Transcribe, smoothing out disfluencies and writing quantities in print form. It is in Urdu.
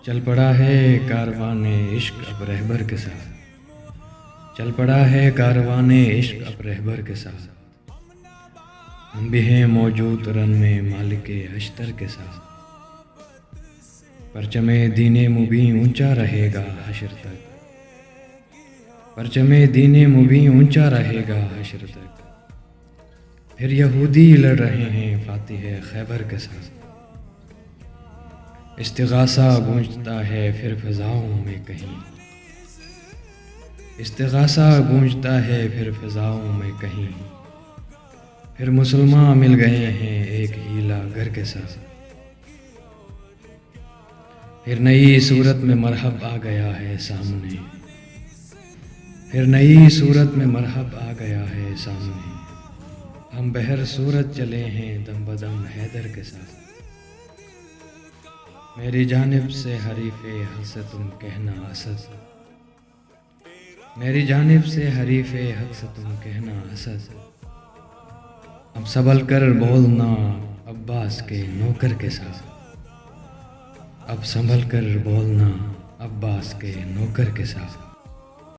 چل پڑا ہے کاروان عشق اب رہبر کے ساتھ، چل پڑا ہے کاروان عشق اب رہبر کے ساتھ، ہم بھی ہیں موجود رن میں مالک اشتر کے ساتھ، پرچم دین مبیں اونچا رہے گا حشر تک، پرچم دین مبیں اونچا رہے گا حشر تک، پھر یہودی لڑ رہے ہیں فاتح خیبر کے ساتھ، استغاثہ گونجتا ہے پھر فضاؤں میں کہیں، استغاثہ گونجتا ہے پھر فضاؤں میں کہیں، پھر مسلمان مل گئے ہیں ایک ہیلا گھر کے ساتھ، پھر نئی صورت میں مرحب آ گیا ہے سامنے، پھر نئی صورت میں مرحب آ گیا ہے سامنے، ہم بہر صورت چلے ہیں دم بدم حیدر کے ساتھ، میری جانب سے حریف حق سے تم کہنا اسد، میری جانب سے حریف حق سے تم کہنا اسد، اب سنبھل کر بولنا عباس کے نوکر کے ساتھ، اب سنبھل کر بولنا عباس کے نوکر کے ساتھ۔